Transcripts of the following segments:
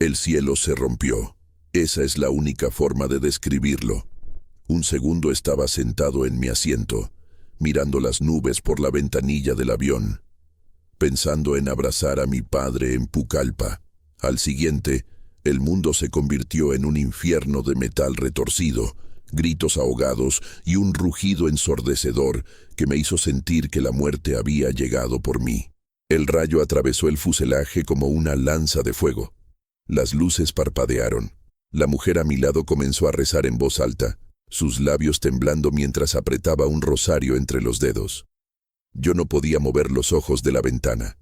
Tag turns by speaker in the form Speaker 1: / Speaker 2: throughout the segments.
Speaker 1: El cielo se rompió. Esa es la única forma de describirlo. Un segundo estaba sentado en mi asiento, mirando las nubes por la ventanilla del avión, pensando en abrazar a mi padre en Pucallpa. Al siguiente, el mundo se convirtió en un infierno de metal retorcido, gritos ahogados y un rugido ensordecedor que me hizo sentir que la muerte había llegado por mí. El rayo atravesó el fuselaje como una lanza de fuego. Las luces parpadearon. La mujer a mi lado comenzó a rezar en voz alta, sus labios temblando mientras apretaba un rosario entre los dedos. Yo no podía mover los ojos de la ventana.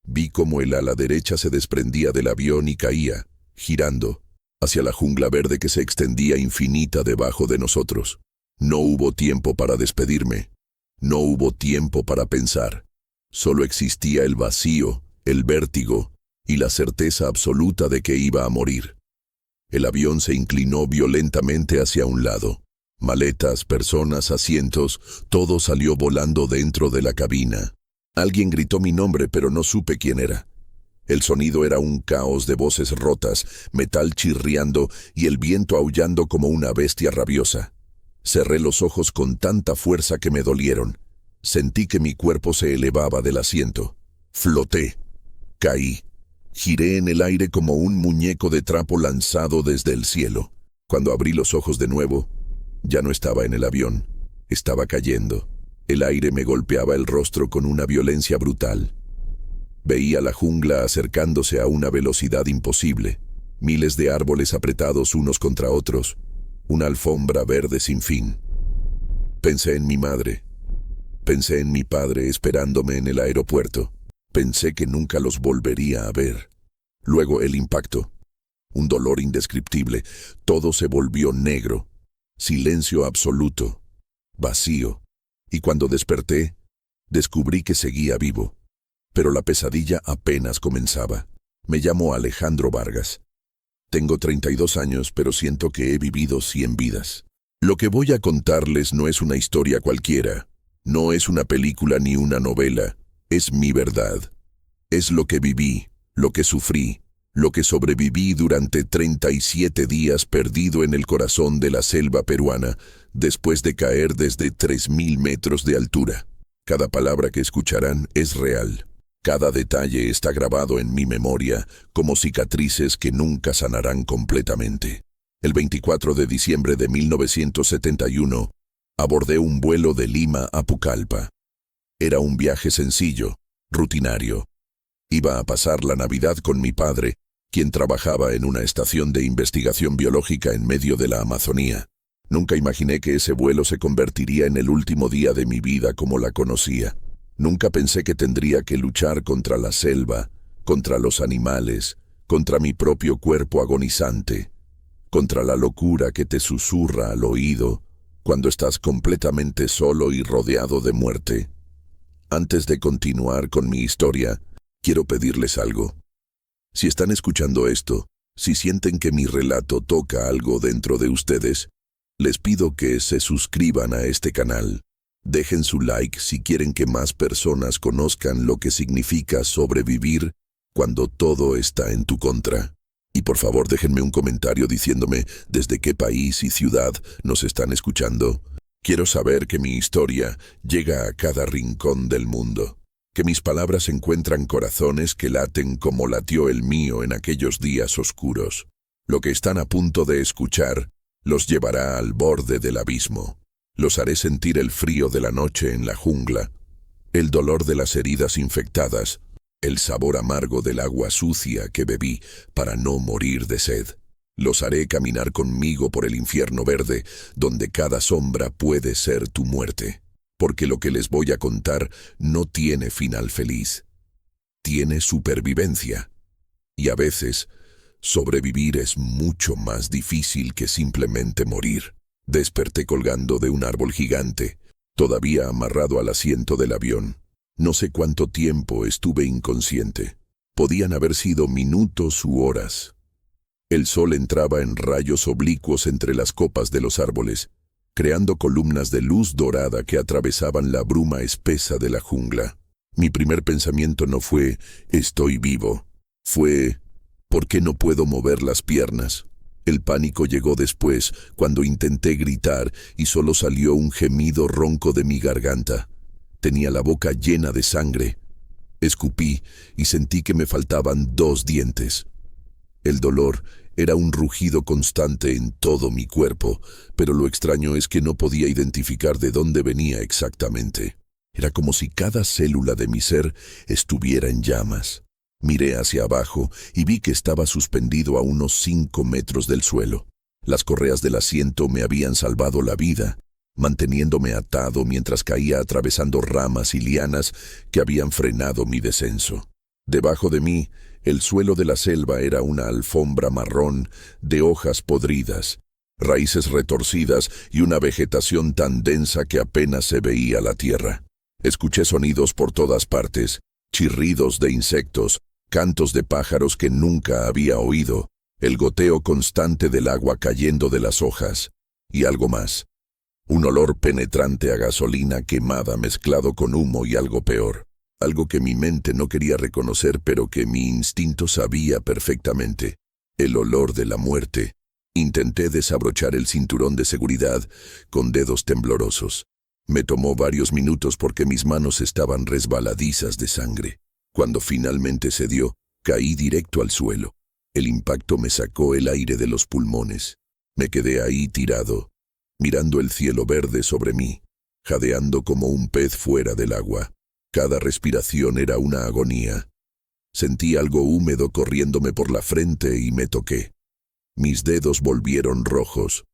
Speaker 1: Vi cómo el ala derecha se desprendía del avión y caía, girando, hacia la jungla verde que se extendía infinita debajo de nosotros. No hubo tiempo para despedirme. No hubo tiempo para pensar. Solo existía el vacío, el vértigo y la certeza absoluta de que iba a morir. El avión se inclinó violentamente hacia un lado. Maletas, personas, asientos, todo salió volando dentro de la cabina. Alguien gritó mi nombre, pero no supe quién era. El sonido era un caos de voces rotas, metal chirriando y el viento aullando como una bestia rabiosa. Cerré los ojos con tanta fuerza que me dolieron. Sentí que mi cuerpo se elevaba del asiento. Floté. Caí. Giré en el aire como un muñeco de trapo lanzado desde el cielo. Cuando abrí los ojos de nuevo, ya no estaba en el avión. Estaba cayendo. El aire me golpeaba el rostro con una violencia brutal. Veía la jungla acercándose a una velocidad imposible. Miles de árboles apretados unos contra otros. Una alfombra verde sin fin. Pensé en mi madre. Pensé en mi padre esperándome en el aeropuerto. Pensé que nunca los volvería a ver. Luego el impacto. Un dolor indescriptible. Todo se volvió negro. Silencio absoluto. Vacío. Y cuando desperté, descubrí que seguía vivo. Pero la pesadilla apenas comenzaba. Me llamo Alejandro Vargas. Tengo 32 años, pero siento que he vivido 100 vidas. Lo que voy a contarles no es una historia cualquiera. No es una película ni una novela. Es mi verdad. Es lo que viví, lo que sufrí, lo que sobreviví durante 37 días perdido en el corazón de la selva peruana, después de caer desde 3000 metros de altura. Cada palabra que escucharán es real. Cada detalle está grabado en mi memoria, como cicatrices que nunca sanarán completamente. El 24 de diciembre de 1971, abordé un vuelo de Lima a Pucallpa. Era un viaje sencillo, rutinario. Iba a pasar la Navidad con mi padre, quien trabajaba en una estación de investigación biológica en medio de la Amazonía. Nunca imaginé que ese vuelo se convertiría en el último día de mi vida como la conocía. Nunca pensé que tendría que luchar contra la selva, contra los animales, contra mi propio cuerpo agonizante, contra la locura que te susurra al oído cuando estás completamente solo y rodeado de muerte. Antes de continuar con mi historia, quiero pedirles algo. Si están escuchando esto, si sienten que mi relato toca algo dentro de ustedes, les pido que se suscriban a este canal. Dejen su like si quieren que más personas conozcan lo que significa sobrevivir cuando todo está en tu contra. Y por favor déjenme un comentario diciéndome desde qué país y ciudad nos están escuchando. Quiero saber que mi historia llega a cada rincón del mundo, que mis palabras encuentran corazones que laten como latió el mío en aquellos días oscuros. Lo que están a punto de escuchar los llevará al borde del abismo. Los haré sentir el frío de la noche en la jungla, el dolor de las heridas infectadas, el sabor amargo del agua sucia que bebí para no morir de sed. Los haré caminar conmigo por el infierno verde, donde cada sombra puede ser tu muerte. Porque lo que les voy a contar no tiene final feliz. Tiene supervivencia. Y a veces, sobrevivir es mucho más difícil que simplemente morir. Desperté colgando de un árbol gigante, todavía amarrado al asiento del avión. No sé cuánto tiempo estuve inconsciente. Podían haber sido minutos u horas. El sol entraba en rayos oblicuos entre las copas de los árboles, creando columnas de luz dorada que atravesaban la bruma espesa de la jungla. Mi primer pensamiento no fue «estoy vivo». Fue ¿Por qué no puedo mover las piernas? El pánico llegó después, cuando intenté gritar y solo salió un gemido ronco de mi garganta. Tenía la boca llena de sangre. Escupí y sentí que me faltaban 2 dientes. El dolor era un rugido constante en todo mi cuerpo, pero lo extraño es que no podía identificar de dónde venía exactamente. Era como si cada célula de mi ser estuviera en llamas. Miré hacia abajo y vi que estaba suspendido a unos 5 metros del suelo. Las correas del asiento me habían salvado la vida, manteniéndome atado mientras caía atravesando ramas y lianas que habían frenado mi descenso. Debajo de mí, el suelo de la selva era una alfombra marrón de hojas podridas, raíces retorcidas y una vegetación tan densa que apenas se veía la tierra. Escuché sonidos por todas partes, chirridos de insectos, cantos de pájaros que nunca había oído, el goteo constante del agua cayendo de las hojas, y algo más. Un olor penetrante a gasolina quemada mezclado con humo y algo peor. Algo que mi mente no quería reconocer pero que mi instinto sabía perfectamente. El olor de la muerte. Intenté desabrochar el cinturón de seguridad con dedos temblorosos. Me tomó varios minutos porque mis manos estaban resbaladizas de sangre. Cuando finalmente se dio, caí directo al suelo. El impacto me sacó el aire de los pulmones. Me quedé ahí tirado, mirando el cielo verde sobre mí, jadeando como un pez fuera del agua. Cada respiración era una agonía. Sentí algo húmedo corriéndome por la frente y me toqué. Mis dedos volvieron rojos.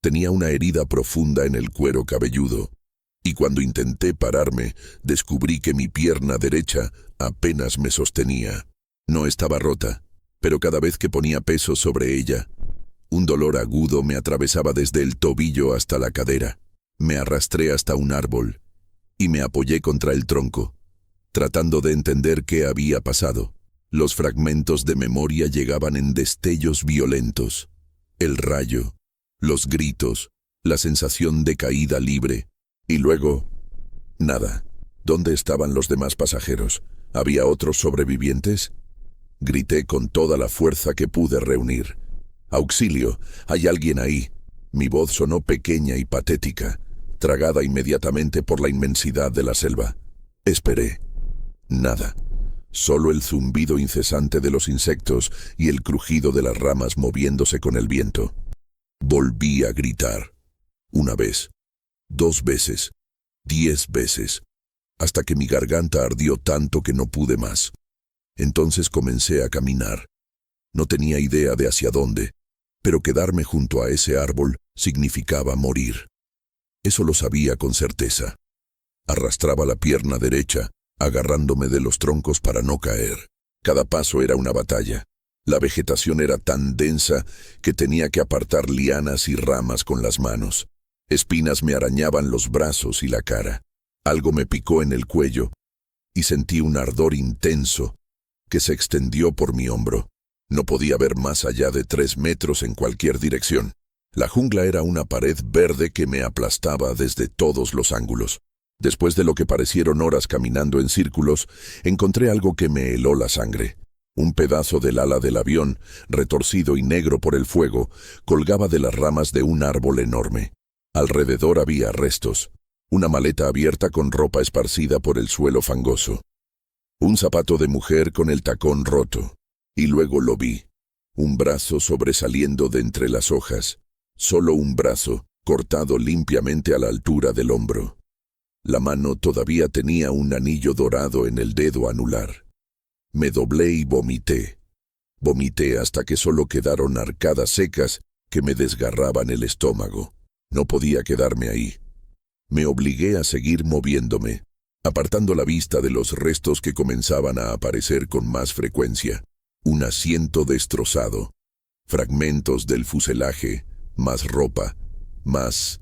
Speaker 1: Tenía una herida profunda en el cuero cabelludo, y cuando intenté pararme, descubrí que mi pierna derecha apenas me sostenía. No estaba rota, pero cada vez que ponía peso sobre ella, un dolor agudo me atravesaba desde el tobillo hasta la cadera. Me arrastré hasta un árbol y me apoyé contra el tronco, tratando de entender qué había pasado. Los fragmentos de memoria llegaban en destellos violentos. El rayo, los gritos, la sensación de caída libre. Y luego, nada. ¿Dónde estaban los demás pasajeros? ¿Había otros sobrevivientes? Grité con toda la fuerza que pude reunir. ¡Auxilio! ¡Hay alguien ahí! Mi voz sonó pequeña y patética, tragada inmediatamente por la inmensidad de la selva. Esperé. Nada. Solo el zumbido incesante de los insectos y el crujido de las ramas moviéndose con el viento. Volví a gritar. 1 vez. 2 veces. 10 veces. Hasta que mi garganta ardió tanto que no pude más. Entonces comencé a caminar. No tenía idea de hacia dónde, pero quedarme junto a ese árbol significaba morir. Eso lo sabía con certeza. Arrastraba la pierna derecha, agarrándome de los troncos para no caer. Cada paso era una batalla. La vegetación era tan densa que tenía que apartar lianas y ramas con las manos. Espinas me arañaban los brazos y la cara. Algo me picó en el cuello y sentí un ardor intenso que se extendió por mi hombro. No podía ver más allá de 3 metros en cualquier dirección. La jungla era una pared verde que me aplastaba desde todos los ángulos. Después de lo que parecieron horas caminando en círculos, encontré algo que me heló la sangre. Un pedazo del ala del avión, retorcido y negro por el fuego, colgaba de las ramas de un árbol enorme. Alrededor había restos, una maleta abierta con ropa esparcida por el suelo fangoso, un zapato de mujer con el tacón roto, y luego lo vi, un brazo sobresaliendo de entre las hojas, solo un brazo, cortado limpiamente a la altura del hombro. La mano todavía tenía un anillo dorado en el dedo anular. Me doblé y vomité. Vomité hasta que solo quedaron arcadas secas que me desgarraban el estómago. No podía quedarme ahí. Me obligué a seguir moviéndome, apartando la vista de los restos que comenzaban a aparecer con más frecuencia. Un asiento destrozado, fragmentos del fuselaje, más ropa, más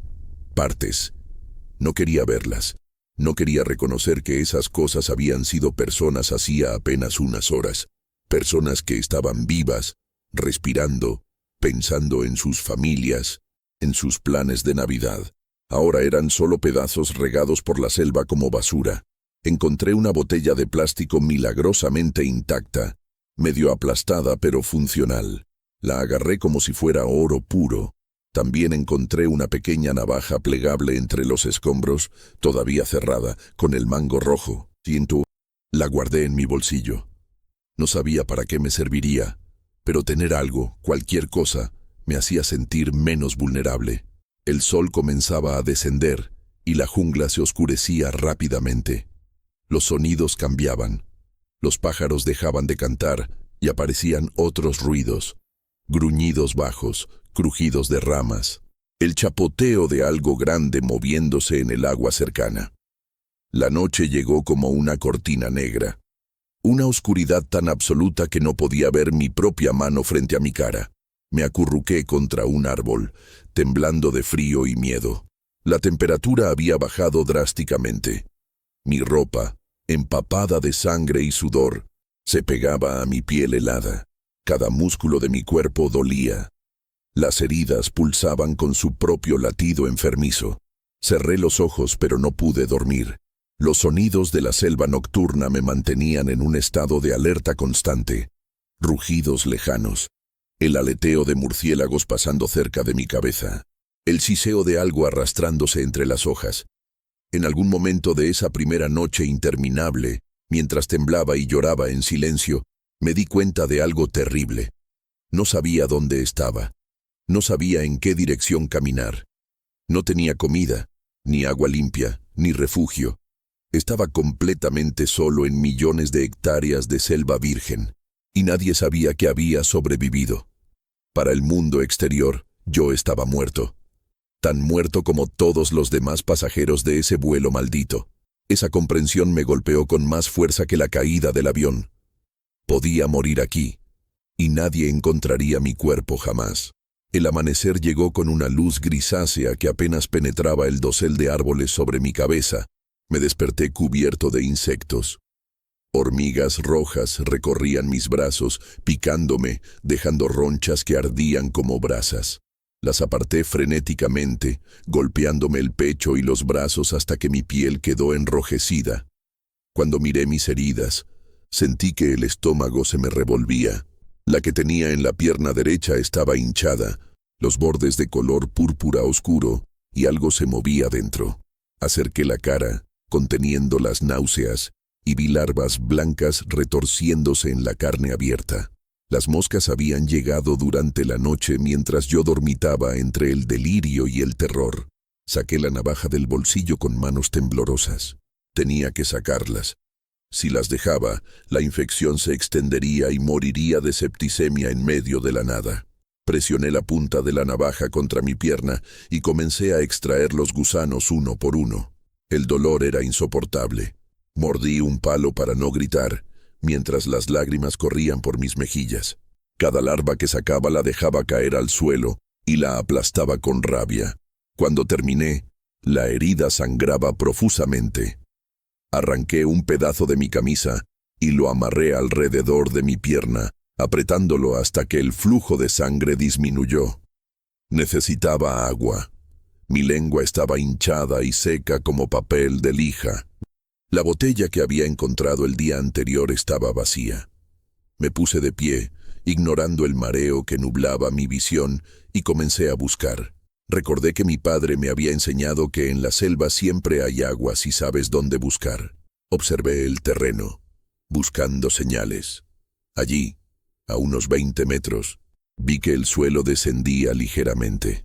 Speaker 1: partes. No quería verlas. No quería reconocer que esas cosas habían sido personas hacía apenas unas horas. Personas que estaban vivas, respirando, pensando en sus familias, en sus planes de Navidad. Ahora eran solo pedazos regados por la selva como basura. Encontré una botella de plástico milagrosamente intacta, medio aplastada pero funcional. La agarré como si fuera oro puro. También encontré una pequeña navaja plegable entre los escombros, todavía cerrada, con el mango rojo. La guardé en mi bolsillo. No sabía para qué me serviría, pero tener algo, cualquier cosa, me hacía sentir menos vulnerable. El sol comenzaba a descender y la jungla se oscurecía rápidamente. Los sonidos cambiaban. Los pájaros dejaban de cantar y aparecían otros ruidos. Gruñidos bajos, crujidos de ramas, el chapoteo de algo grande moviéndose en el agua cercana. La noche llegó como una cortina negra. Una oscuridad tan absoluta que no podía ver mi propia mano frente a mi cara. Me acurruqué contra un árbol, temblando de frío y miedo. La temperatura había bajado drásticamente. Mi ropa, empapada de sangre y sudor, se pegaba a mi piel helada. Cada músculo de mi cuerpo dolía. Las heridas pulsaban con su propio latido enfermizo. Cerré los ojos, pero no pude dormir. Los sonidos de la selva nocturna me mantenían en un estado de alerta constante. Rugidos lejanos, el aleteo de murciélagos pasando cerca de mi cabeza, el siseo de algo arrastrándose entre las hojas. En algún momento de esa primera noche interminable, mientras temblaba y lloraba en silencio, me di cuenta de algo terrible. No sabía dónde estaba. No sabía en qué dirección caminar. No tenía comida, ni agua limpia, ni refugio. Estaba completamente solo en millones de hectáreas de selva virgen, y nadie sabía que había sobrevivido. Para el mundo exterior, yo estaba muerto. Tan muerto como todos los demás pasajeros de ese vuelo maldito. Esa comprensión me golpeó con más fuerza que la caída del avión. Podía morir aquí, y nadie encontraría mi cuerpo jamás. El amanecer llegó con una luz grisácea que apenas penetraba el dosel de árboles sobre mi cabeza. Me desperté cubierto de insectos. Hormigas rojas recorrían mis brazos, picándome, dejando ronchas que ardían como brasas. Las aparté frenéticamente, golpeándome el pecho y los brazos hasta que mi piel quedó enrojecida. Cuando miré mis heridas, sentí que el estómago se me revolvía. La que tenía en la pierna derecha estaba hinchada, los bordes de color púrpura oscuro, y algo se movía dentro. Acerqué la cara, conteniendo las náuseas, y vi larvas blancas retorciéndose en la carne abierta. Las moscas habían llegado durante la noche mientras yo dormitaba entre el delirio y el terror. Saqué la navaja del bolsillo con manos temblorosas. Tenía que sacarlas. Si las dejaba, la infección se extendería y moriría de septicemia en medio de la nada. Presioné la punta de la navaja contra mi pierna y comencé a extraer los gusanos uno por uno. El dolor era insoportable. Mordí un palo para no gritar, mientras las lágrimas corrían por mis mejillas. Cada larva que sacaba la dejaba caer al suelo y la aplastaba con rabia. Cuando terminé, la herida sangraba profusamente. Arranqué un pedazo de mi camisa y lo amarré alrededor de mi pierna, apretándolo hasta que el flujo de sangre disminuyó. Necesitaba agua. Mi lengua estaba hinchada y seca como papel de lija. La botella que había encontrado el día anterior estaba vacía. Me puse de pie, ignorando el mareo que nublaba mi visión, y comencé a buscar. Recordé que mi padre me había enseñado que en la selva siempre hay agua si sabes dónde buscar. Observé el terreno, buscando señales. Allí, a unos 20 metros, vi que el suelo descendía ligeramente.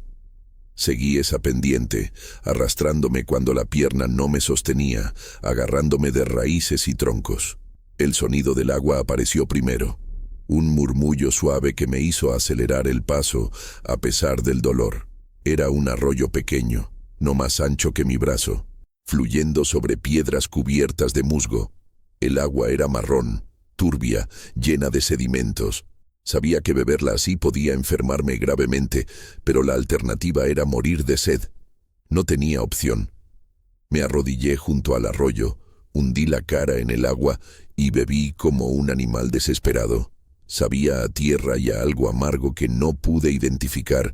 Speaker 1: Seguí esa pendiente, arrastrándome cuando la pierna no me sostenía, agarrándome de raíces y troncos. El sonido del agua apareció primero, un murmullo suave que me hizo acelerar el paso a pesar del dolor. Era un arroyo pequeño, no más ancho que mi brazo, fluyendo sobre piedras cubiertas de musgo. El agua era marrón, turbia, llena de sedimentos. Sabía que beberla así podía enfermarme gravemente, pero la alternativa era morir de sed. No tenía opción. Me arrodillé junto al arroyo, hundí la cara en el agua y bebí como un animal desesperado. Sabía a tierra y a algo amargo que no pude identificar,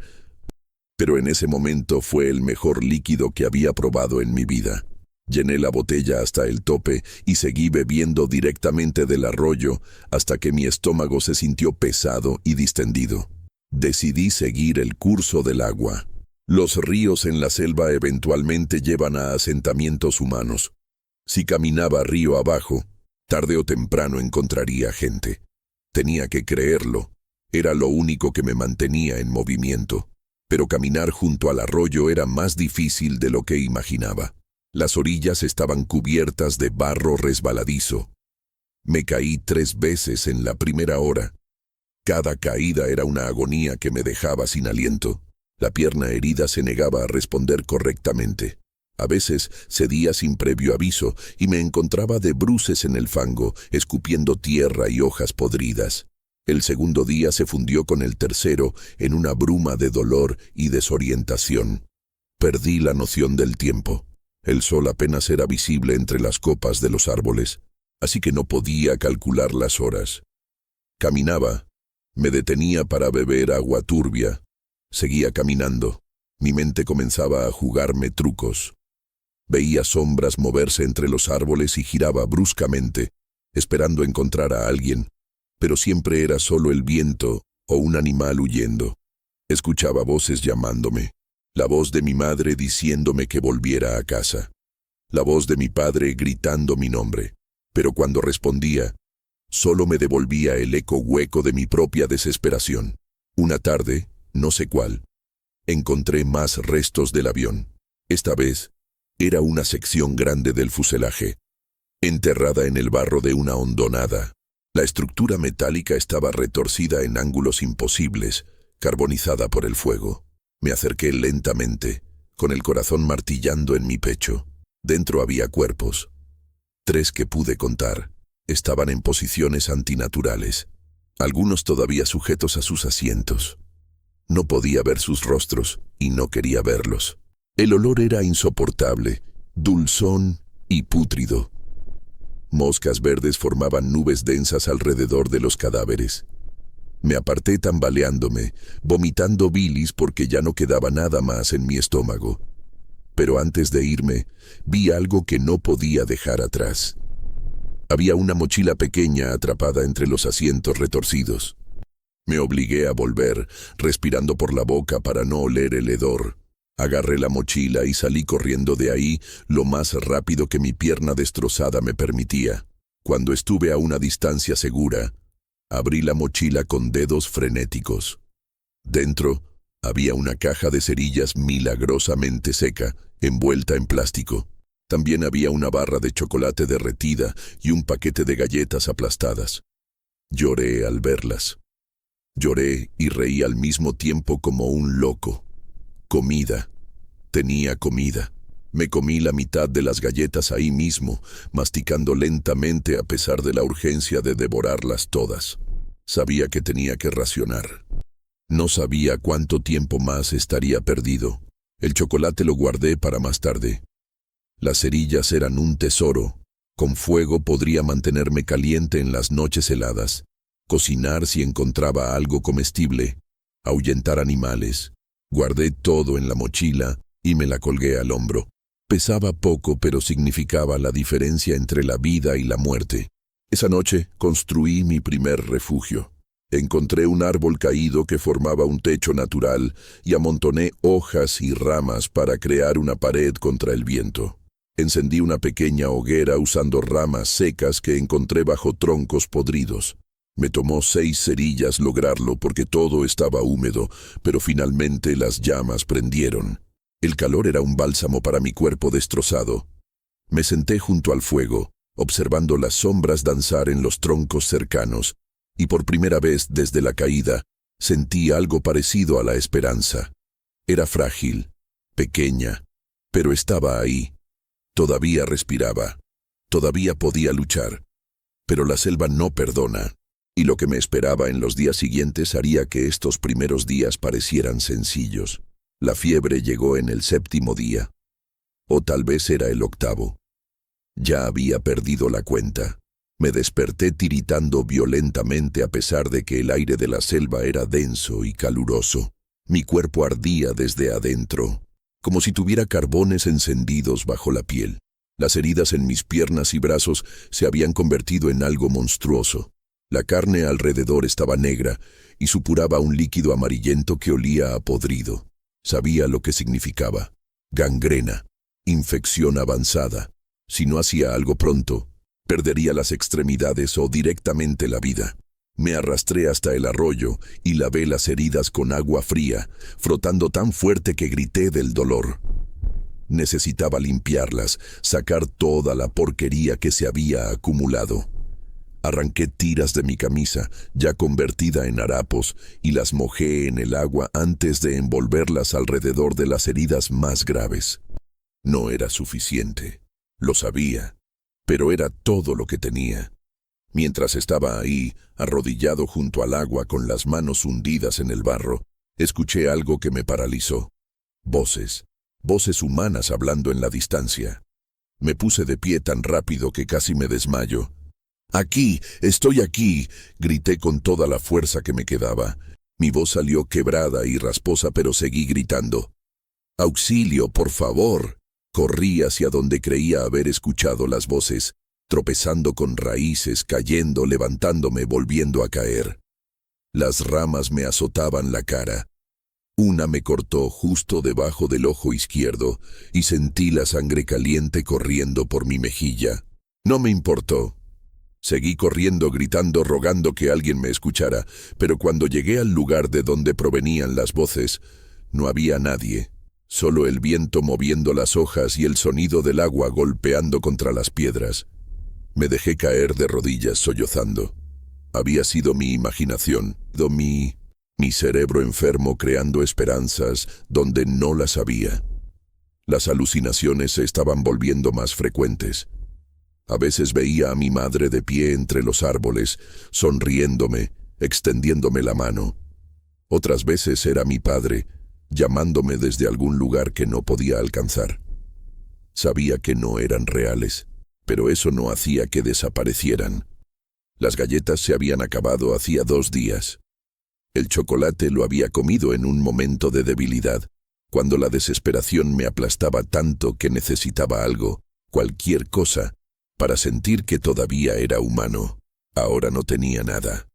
Speaker 1: pero en ese momento fue el mejor líquido que había probado en mi vida. Llené la botella hasta el tope y seguí bebiendo directamente del arroyo hasta que mi estómago se sintió pesado y distendido. Decidí seguir el curso del agua. Los ríos en la selva eventualmente llevan a asentamientos humanos. Si caminaba río abajo, tarde o temprano encontraría gente. Tenía que creerlo. Era lo único que me mantenía en movimiento. Pero caminar junto al arroyo era más difícil de lo que imaginaba. Las orillas estaban cubiertas de barro resbaladizo. Me caí 3 veces en la primera hora. Cada caída era una agonía que me dejaba sin aliento. La pierna herida se negaba a responder correctamente. A veces cedía sin previo aviso y me encontraba de bruces en el fango, escupiendo tierra y hojas podridas. El segundo día se fundió con el tercero en una bruma de dolor y desorientación. Perdí la noción del tiempo. El sol apenas era visible entre las copas de los árboles, así que no podía calcular las horas. Caminaba. Me detenía para beber agua turbia. Seguía caminando. Mi mente comenzaba a jugarme trucos. Veía sombras moverse entre los árboles y giraba bruscamente, esperando encontrar a alguien, pero siempre era solo el viento o un animal huyendo. Escuchaba voces llamándome. La voz de mi madre diciéndome que volviera a casa. La voz de mi padre gritando mi nombre. Pero cuando respondía, solo me devolvía el eco hueco de mi propia desesperación. Una tarde, no sé cuál, encontré más restos del avión. Esta vez, era una sección grande del fuselaje, enterrada en el barro de una hondonada. La estructura metálica estaba retorcida en ángulos imposibles, carbonizada por el fuego. Me acerqué lentamente, con el corazón martillando en mi pecho. Dentro había cuerpos. 3 que pude contar. Estaban en posiciones antinaturales, algunos todavía sujetos a sus asientos. No podía ver sus rostros y no quería verlos. El olor era insoportable, dulzón y pútrido. Moscas verdes formaban nubes densas alrededor de los cadáveres. Me aparté tambaleándome, vomitando bilis porque ya no quedaba nada más en mi estómago. Pero antes de irme, vi algo que no podía dejar atrás. Había una mochila pequeña atrapada entre los asientos retorcidos. Me obligué a volver, respirando por la boca para no oler el hedor. Agarré la mochila y salí corriendo de ahí lo más rápido que mi pierna destrozada me permitía. Cuando estuve a una distancia segura, abrí la mochila con dedos frenéticos. Dentro había una caja de cerillas milagrosamente seca, envuelta en plástico. También había una barra de chocolate derretida y un paquete de galletas aplastadas. Lloré al verlas. Lloré y reí al mismo tiempo como un loco. Comida. Tenía comida. Me comí la mitad de las galletas ahí mismo, masticando lentamente a pesar de la urgencia de devorarlas todas. Sabía que tenía que racionar. No sabía cuánto tiempo más estaría perdido. El chocolate lo guardé para más tarde. Las cerillas eran un tesoro. Con fuego podría mantenerme caliente en las noches heladas, cocinar si encontraba algo comestible, ahuyentar animales. Guardé todo en la mochila y me la colgué al hombro. Pesaba poco, pero significaba la diferencia entre la vida y la muerte. Esa noche construí mi primer refugio. Encontré un árbol caído que formaba un techo natural y amontoné hojas y ramas para crear una pared contra el viento. Encendí una pequeña hoguera usando ramas secas que encontré bajo troncos podridos. Me tomó 6 cerillas lograrlo porque todo estaba húmedo, pero finalmente las llamas prendieron. El calor era un bálsamo para mi cuerpo destrozado. Me senté junto al fuego, observando las sombras danzar en los troncos cercanos, y por primera vez desde la caída, sentí algo parecido a la esperanza. Era frágil, pequeña, pero estaba ahí. Todavía respiraba, todavía podía luchar. Pero la selva no perdona, y lo que me esperaba en los días siguientes haría que estos primeros días parecieran sencillos. La fiebre llegó en el 7º día, o tal vez era el 8º. Ya había perdido la cuenta. Me desperté tiritando violentamente a pesar de que el aire de la selva era denso y caluroso. Mi cuerpo ardía desde adentro, como si tuviera carbones encendidos bajo la piel. Las heridas en mis piernas y brazos se habían convertido en algo monstruoso. La carne alrededor estaba negra y supuraba un líquido amarillento que olía a podrido. Sabía lo que significaba. Gangrena, infección avanzada. Si no hacía algo pronto, perdería las extremidades o directamente la vida. Me arrastré hasta el arroyo y lavé las heridas con agua fría, frotando tan fuerte que grité del dolor. Necesitaba limpiarlas, sacar toda la porquería que se había acumulado. Arranqué tiras de mi camisa, ya convertida en harapos, y las mojé en el agua antes de envolverlas alrededor de las heridas más graves. No era suficiente, lo sabía, pero era todo lo que tenía. Mientras estaba ahí, arrodillado junto al agua con las manos hundidas en el barro, escuché algo que me paralizó. Voces humanas hablando en la distancia. Me puse de pie tan rápido que casi me desmayo. «¡Aquí! ¡Estoy aquí!», grité con toda la fuerza que me quedaba. Mi voz salió quebrada y rasposa, pero seguí gritando. «¡Auxilio, por favor!». Corrí hacia donde creía haber escuchado las voces, tropezando con raíces, cayendo, levantándome, volviendo a caer. Las ramas me azotaban la cara. Una me cortó justo debajo del ojo izquierdo y sentí la sangre caliente corriendo por mi mejilla. No me importó. Seguí corriendo, gritando, rogando que alguien me escuchara, pero cuando llegué al lugar de donde provenían las voces, no había nadie. Solo el viento moviendo las hojas y el sonido del agua golpeando contra las piedras. Me dejé caer de rodillas sollozando. Había sido mi imaginación, mi cerebro enfermo creando esperanzas donde no las había. Las alucinaciones se estaban volviendo más frecuentes. A veces veía a mi madre de pie entre los árboles, sonriéndome, extendiéndome la mano. Otras veces era mi padre, llamándome desde algún lugar que no podía alcanzar. Sabía que no eran reales, pero eso no hacía que desaparecieran. Las galletas se habían acabado hacía 2 días. El chocolate lo había comido en un momento de debilidad, cuando la desesperación me aplastaba tanto que necesitaba algo, cualquier cosa, para sentir que todavía era humano. Ahora no tenía nada.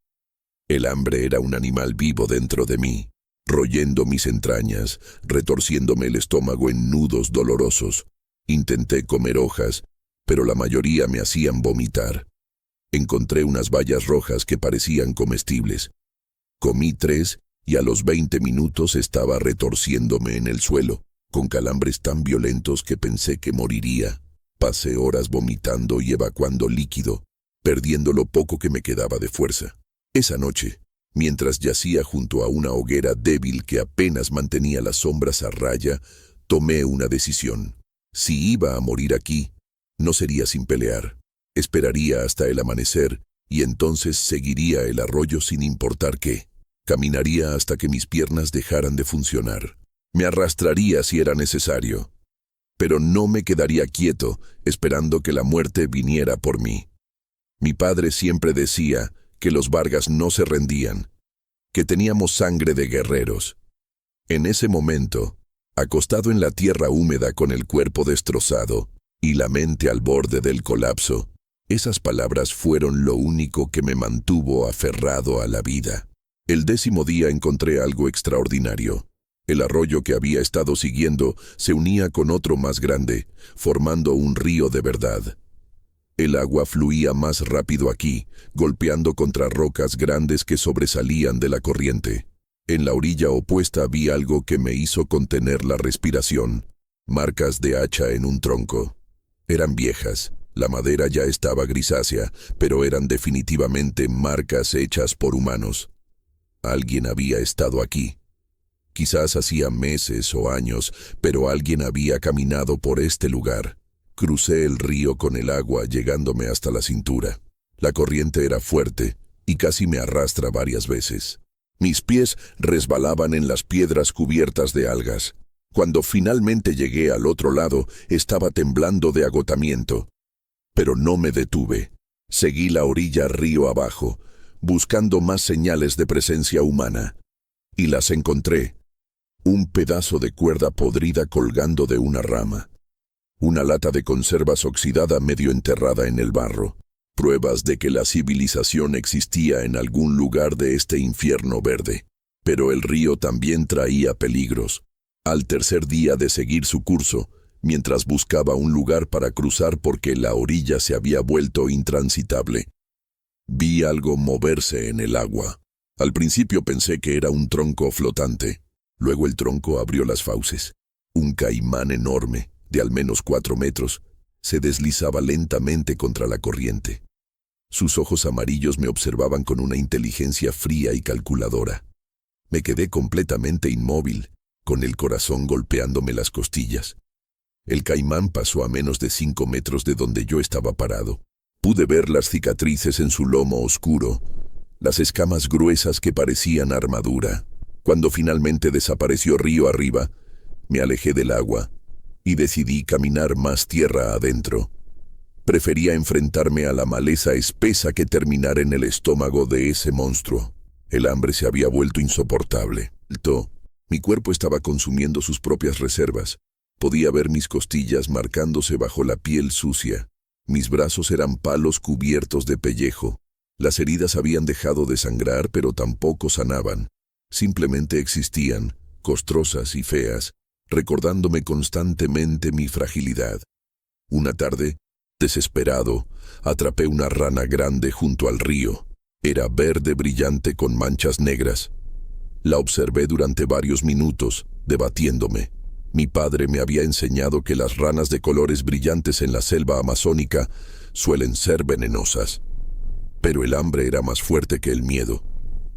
Speaker 1: El hambre era un animal vivo dentro de mí, royendo mis entrañas, retorciéndome el estómago en nudos dolorosos. Intenté comer hojas, pero la mayoría me hacían vomitar. Encontré unas bayas rojas que parecían comestibles. Comí 3 y a los 20 minutos estaba retorciéndome en el suelo, con calambres tan violentos que pensé que moriría. Pasé horas vomitando y evacuando líquido, perdiendo lo poco que me quedaba de fuerza. Esa noche, mientras yacía junto a una hoguera débil que apenas mantenía las sombras a raya, tomé una decisión. Si iba a morir aquí, no sería sin pelear. Esperaría hasta el amanecer y entonces seguiría el arroyo sin importar qué. Caminaría hasta que mis piernas dejaran de funcionar. Me arrastraría si era necesario. Pero no me quedaría quieto esperando que la muerte viniera por mí. Mi padre siempre decía que los Vargas no se rendían, que teníamos sangre de guerreros. En ese momento, acostado en la tierra húmeda con el cuerpo destrozado y la mente al borde del colapso, esas palabras fueron lo único que me mantuvo aferrado a la vida. El 10º día encontré algo extraordinario. El arroyo que había estado siguiendo se unía con otro más grande, formando un río de verdad. El agua fluía más rápido aquí, golpeando contra rocas grandes que sobresalían de la corriente. En la orilla opuesta vi algo que me hizo contener la respiración. Marcas de hacha en un tronco. Eran viejas. La madera ya estaba grisácea, pero eran definitivamente marcas hechas por humanos. Alguien había estado aquí. Quizás hacía meses o años, pero alguien había caminado por este lugar. Crucé el río con el agua llegándome hasta la cintura. La corriente era fuerte y casi me arrastra varias veces. Mis pies resbalaban en las piedras cubiertas de algas. Cuando finalmente llegué al otro lado, estaba temblando de agotamiento. Pero no me detuve. Seguí la orilla río abajo, buscando más señales de presencia humana. Y las encontré. Un pedazo de cuerda podrida colgando de una rama. Una lata de conservas oxidada medio enterrada en el barro. Pruebas de que la civilización existía en algún lugar de este infierno verde. Pero el río también traía peligros. Al tercer día de seguir su curso, mientras buscaba un lugar para cruzar porque la orilla se había vuelto intransitable, vi algo moverse en el agua. Al principio pensé que era un tronco flotante. Luego el tronco abrió las fauces. Un caimán enorme, de al menos 4 metros, se deslizaba lentamente contra la corriente. Sus ojos amarillos me observaban con una inteligencia fría y calculadora. Me quedé completamente inmóvil, con el corazón golpeándome las costillas. El caimán pasó a menos de 5 metros de donde yo estaba parado. Pude ver las cicatrices en su lomo oscuro, las escamas gruesas que parecían armadura. Cuando finalmente desapareció río arriba, me alejé del agua y decidí caminar más tierra adentro. Prefería enfrentarme a la maleza espesa que terminar en el estómago de ese monstruo. El hambre se había vuelto insoportable. Mi cuerpo estaba consumiendo sus propias reservas. Podía ver mis costillas marcándose bajo la piel sucia. Mis brazos eran palos cubiertos de pellejo. Las heridas habían dejado de sangrar, pero tampoco sanaban. Simplemente existían, costrosas y feas, recordándome constantemente mi fragilidad. Una tarde, desesperado, atrapé una rana grande junto al río. Era verde brillante con manchas negras. La observé durante varios minutos, debatiéndome. Mi padre me había enseñado que las ranas de colores brillantes en la selva amazónica suelen ser venenosas. Pero el hambre era más fuerte que el miedo.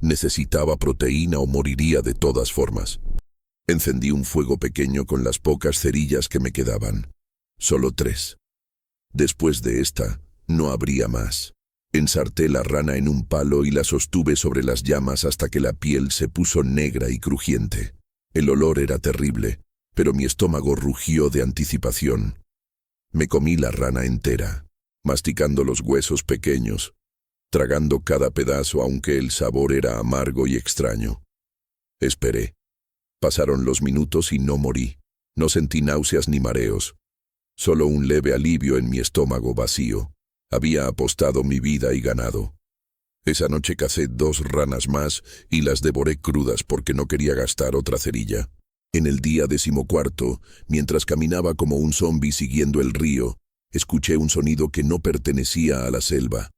Speaker 1: Necesitaba proteína o moriría de todas formas. Encendí un fuego pequeño con las pocas cerillas que me quedaban. Solo 3. Después de esta, no habría más. Ensarté la rana en un palo y la sostuve sobre las llamas hasta que la piel se puso negra y crujiente. El olor era terrible, pero mi estómago rugió de anticipación. Me comí la rana entera, masticando los huesos pequeños, tragando cada pedazo aunque el sabor era amargo y extraño. Esperé. Pasaron los minutos y no morí. No sentí náuseas ni mareos. Solo un leve alivio en mi estómago vacío. Había apostado mi vida y ganado. Esa noche cacé 2 ranas más y las devoré crudas porque no quería gastar otra cerilla. En el día 14, mientras caminaba como un zombi siguiendo el río, escuché un sonido que no pertenecía a la selva.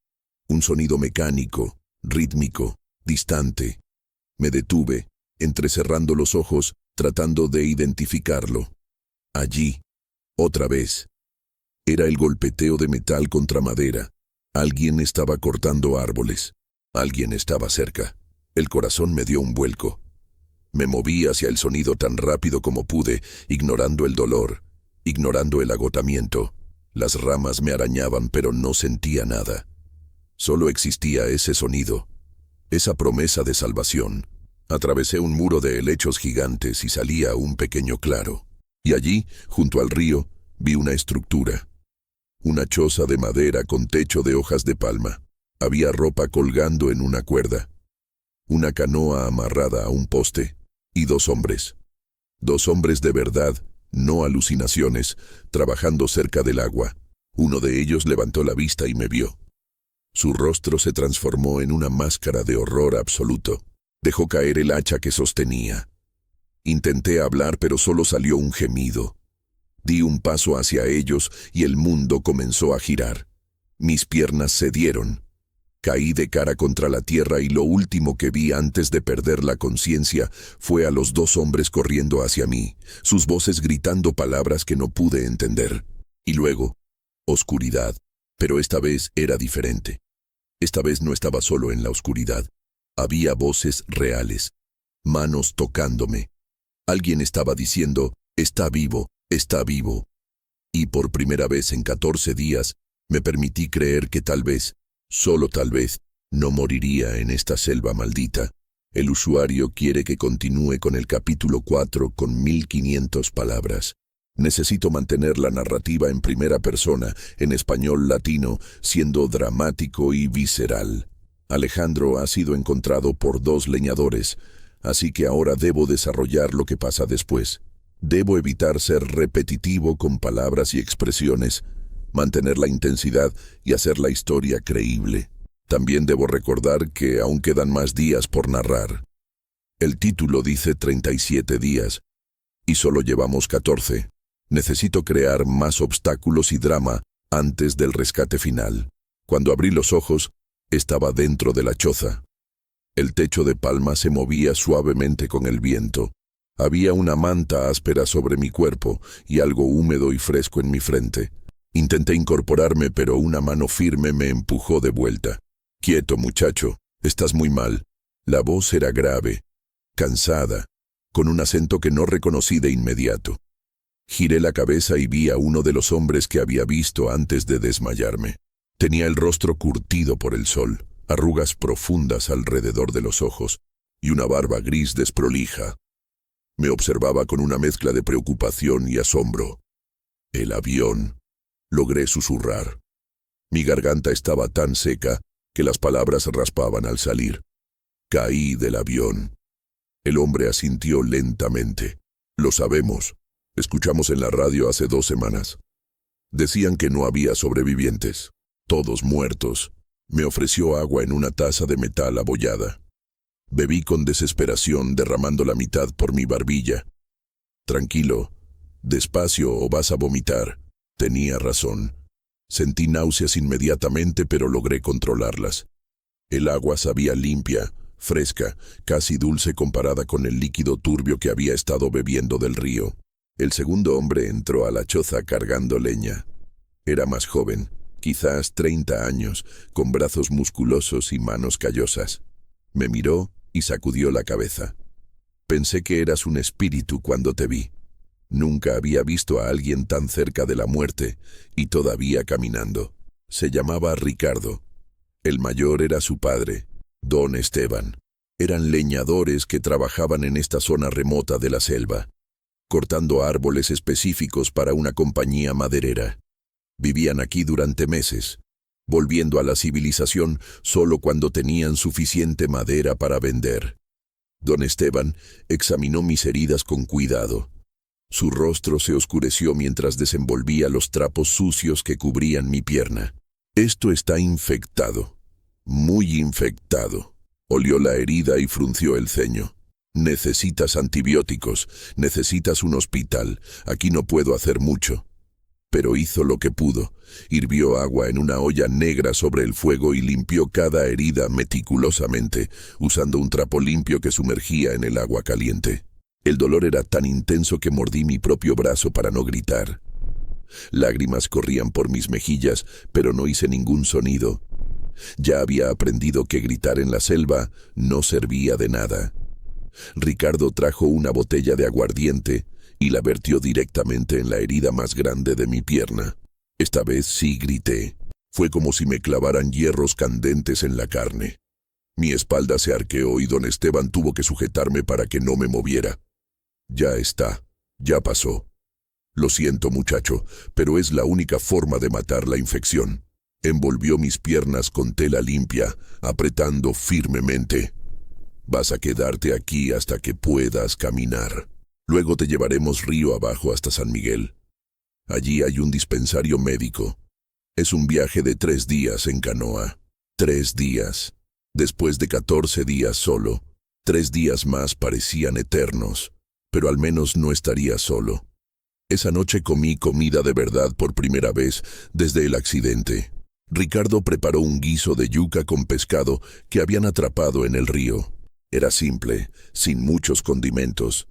Speaker 1: Un sonido mecánico, rítmico, distante. Me detuve, entrecerrando los ojos, tratando de identificarlo. Allí, otra vez. Era el golpeteo de metal contra madera. Alguien estaba cortando árboles. Alguien estaba cerca. El corazón me dio un vuelco. Me moví hacia el sonido tan rápido como pude, ignorando el dolor, ignorando el agotamiento. Las ramas me arañaban, pero no sentía nada. Solo existía ese sonido, esa promesa de salvación. Atravesé un muro de helechos gigantes y salí a un pequeño claro. Y allí, junto al río, vi una estructura. Una choza de madera con techo de hojas de palma. Había ropa colgando en una cuerda. Una canoa amarrada a un poste. Y 2 hombres. 2 hombres de verdad, no alucinaciones, trabajando cerca del agua. Uno de ellos levantó la vista y me vio. Su rostro se transformó en una máscara de horror absoluto. Dejó caer el hacha que sostenía. Intenté hablar, pero solo salió un gemido. Di un paso hacia ellos y el mundo comenzó a girar. Mis piernas cedieron. Caí de cara contra la tierra y lo último que vi antes de perder la conciencia fue a los 2 hombres corriendo hacia mí, sus voces gritando palabras que no pude entender. Y luego, oscuridad. Pero esta vez era diferente. Esta vez no estaba solo en la oscuridad. Había voces reales, manos tocándome. Alguien estaba diciendo, está vivo, está vivo. Y por primera vez en 14 días, me permití creer que tal vez, solo tal vez, no moriría en esta selva maldita. El usuario quiere que continúe con el capítulo 4 con 1500 palabras. Necesito mantener la narrativa en primera persona, en español latino, siendo dramático y visceral. Alejandro ha sido encontrado por 2 leñadores, así que ahora debo desarrollar lo que pasa después. Debo evitar ser repetitivo con palabras y expresiones, mantener la intensidad y hacer la historia creíble. También debo recordar que aún quedan más días por narrar. El título dice 37 días, y solo llevamos 14. Necesito crear más obstáculos y drama antes del rescate final. Cuando abrí los ojos, estaba dentro de la choza. El techo de palma se movía suavemente con el viento. Había una manta áspera sobre mi cuerpo y algo húmedo y fresco en mi frente. Intenté incorporarme, pero una mano firme me empujó de vuelta. «Quieto, muchacho, estás muy mal». La voz era grave, cansada, con un acento que no reconocí de inmediato. Giré la cabeza y vi a uno de los hombres que había visto antes de desmayarme. Tenía el rostro curtido por el sol, arrugas profundas alrededor de los ojos y una barba gris desprolija. Me observaba con una mezcla de preocupación y asombro. «El avión», logré susurrar. Mi garganta estaba tan seca que las palabras raspaban al salir. «Caí del avión». El hombre asintió lentamente. «Lo sabemos. Escuchamos en la radio hace 2 semanas. Decían que no había sobrevivientes. Todos muertos». Me ofreció agua en una taza de metal abollada. Bebí con desesperación, derramando la mitad por mi barbilla. «Tranquilo, despacio o vas a vomitar». Tenía razón. Sentí náuseas inmediatamente, pero logré controlarlas. El agua sabía limpia, fresca, casi dulce comparada con el líquido turbio que había estado bebiendo del río. El segundo hombre entró a la choza cargando leña. Era más joven, quizás 30 años, con brazos musculosos y manos callosas. Me miró y sacudió la cabeza. «Pensé que eras un espíritu cuando te vi. Nunca había visto a alguien tan cerca de la muerte y todavía caminando». Se llamaba Ricardo. El mayor era su padre, don Esteban. Eran leñadores que trabajaban en esta zona remota de la selva, cortando árboles específicos para una compañía maderera. Vivían aquí durante meses, volviendo a la civilización solo cuando tenían suficiente madera para vender. Don Esteban examinó mis heridas con cuidado. Su rostro se oscureció mientras desenvolvía los trapos sucios que cubrían mi pierna. «Esto está infectado, muy infectado». Olió la herida y frunció el ceño. «Necesitas antibióticos, necesitas un hospital. Aquí no puedo hacer mucho». Pero hizo lo que pudo. Hirvió agua en una olla negra sobre el fuego y limpió cada herida meticulosamente, usando un trapo limpio que sumergía en el agua caliente. El dolor era tan intenso que mordí mi propio brazo para no gritar. Lágrimas corrían por mis mejillas, pero no hice ningún sonido. Ya había aprendido que gritar en la selva no servía de nada. Ricardo trajo una botella de aguardiente y la vertió directamente en la herida más grande de mi pierna. Esta vez sí grité. Fue como si me clavaran hierros candentes en la carne. Mi espalda se arqueó y don Esteban tuvo que sujetarme para que no me moviera. «Ya está, ya pasó. Lo siento, muchacho, pero es la única forma de matar la infección». Envolvió mis piernas con tela limpia, apretando firmemente. «Vas a quedarte aquí hasta que puedas caminar. Luego te llevaremos río abajo hasta San Miguel. Allí hay un dispensario médico. Es un viaje de 3 días en canoa. 3 días. Después de 14 días solo, 3 días más parecían eternos, pero al menos no estaría solo». Esa noche comí comida de verdad por primera vez desde el accidente. Ricardo preparó un guiso de yuca con pescado que habían atrapado en el río. Era simple, sin muchos condimentos,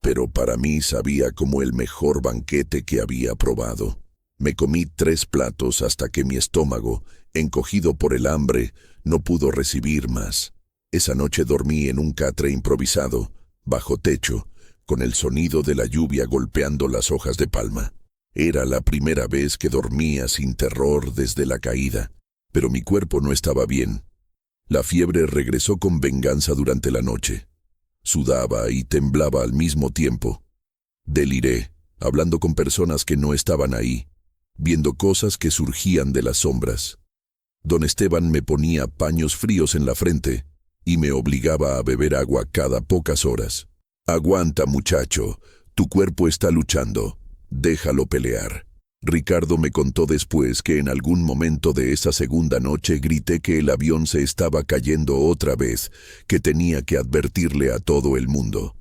Speaker 1: pero para mí sabía como el mejor banquete que había probado. Me comí 3 platos hasta que mi estómago, encogido por el hambre, no pudo recibir más. Esa noche dormí en un catre improvisado, bajo techo, con el sonido de la lluvia golpeando las hojas de palma. Era la primera vez que dormía sin terror desde la caída, pero mi cuerpo no estaba bien. La fiebre regresó con venganza durante la noche. Sudaba y temblaba al mismo tiempo. Deliré, hablando con personas que no estaban ahí, viendo cosas que surgían de las sombras. Don Esteban me ponía paños fríos en la frente y me obligaba a beber agua cada pocas horas. «Aguanta, muchacho, Tu cuerpo está luchando. Déjalo pelear. Ricardo me contó después que en algún momento de esa segunda noche grité que el avión se estaba cayendo otra vez, que tenía que advertirle a todo el mundo.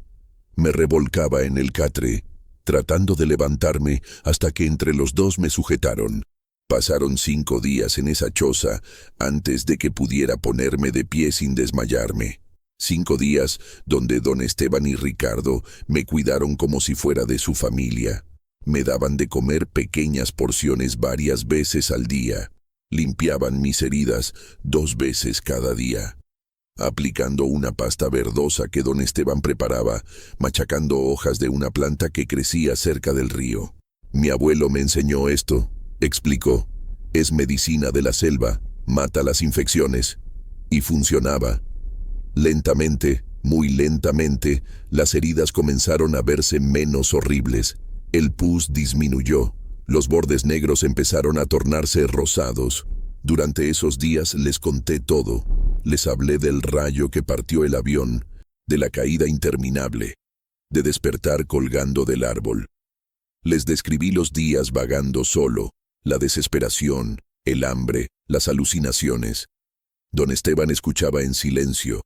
Speaker 1: Me revolcaba en el catre, tratando de levantarme hasta que entre los dos me sujetaron. Pasaron 5 días en esa choza antes de que pudiera ponerme de pie sin desmayarme. 5 días donde don Esteban y Ricardo me cuidaron como si fuera de su familia. Me daban de comer pequeñas porciones varias veces al día. Limpiaban mis heridas 2 veces cada día, aplicando una pasta verdosa que don Esteban preparaba, machacando hojas de una planta que crecía cerca del río. Mi abuelo me enseñó esto, explicó. Es medicina de la selva, mata las infecciones. Y funcionaba. Lentamente, muy lentamente, las heridas comenzaron a verse menos horribles. El pus disminuyó. Los bordes negros empezaron a tornarse rosados. Durante esos días les conté todo. Les hablé del rayo que partió el avión, de la caída interminable, de despertar colgando del árbol. Les describí los días vagando solo, la desesperación, el hambre, las alucinaciones. Don Esteban escuchaba en silencio,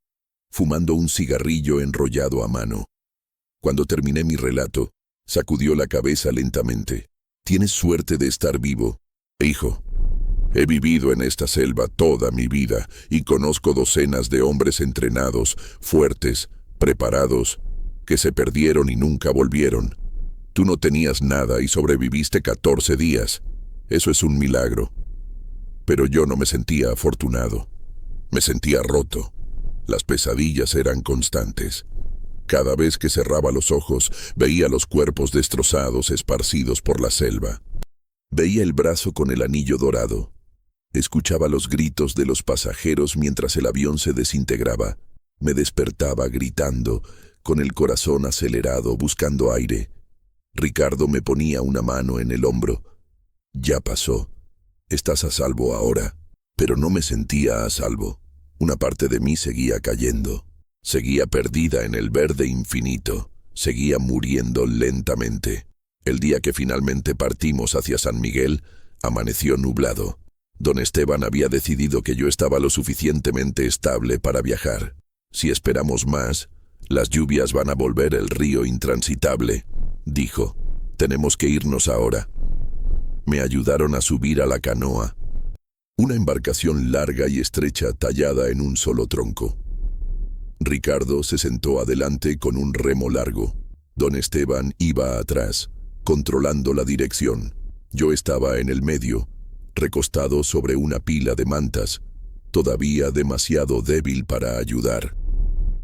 Speaker 1: fumando un cigarrillo enrollado a mano. Cuando terminé mi relato, sacudió la cabeza lentamente. Tienes suerte de estar vivo, hijo. He vivido en esta selva toda mi vida y conozco docenas de hombres entrenados, fuertes, preparados, que se perdieron y nunca volvieron. Tú no tenías nada y sobreviviste 14 días. Eso es un milagro. Pero yo no me sentía afortunado. Me sentía roto. Las pesadillas eran constantes. Cada vez que cerraba los ojos, veía los cuerpos destrozados esparcidos por la selva. Veía el brazo con el anillo dorado. Escuchaba los gritos de los pasajeros mientras el avión se desintegraba. Me despertaba gritando, con el corazón acelerado, buscando aire. Ricardo me ponía una mano en el hombro. Ya pasó. Estás a salvo ahora. Pero no me sentía a salvo. Una parte de mí seguía cayendo. Seguía perdida en el verde infinito. Seguía muriendo lentamente. El día que finalmente partimos hacia San Miguel, amaneció nublado. Don Esteban había decidido que yo estaba lo suficientemente estable para viajar. Si esperamos más, las lluvias van a volver el río intransitable, dijo. Tenemos que irnos ahora. Me ayudaron a subir a la canoa. Una embarcación larga y estrecha tallada en un solo tronco. Ricardo se sentó adelante con un remo largo. Don Esteban iba atrás, controlando la dirección. Yo estaba en el medio, recostado sobre una pila de mantas, todavía demasiado débil para ayudar.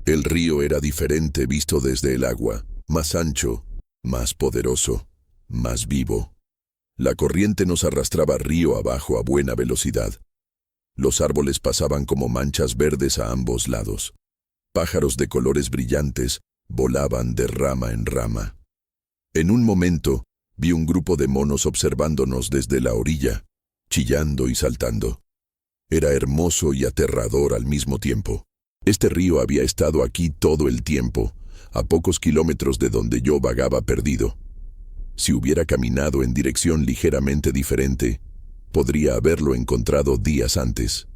Speaker 1: El río era diferente visto desde el agua, más ancho, más poderoso, más vivo. La corriente nos arrastraba río abajo a buena velocidad. Los árboles pasaban como manchas verdes a ambos lados. Pájaros de colores brillantes volaban de rama en rama. En un momento, vi un grupo de monos observándonos desde la orilla, chillando y saltando. Era hermoso y aterrador al mismo tiempo. Este río había estado aquí todo el tiempo, a pocos kilómetros de donde yo vagaba perdido. Si hubiera caminado en dirección ligeramente diferente, podría haberlo encontrado días antes.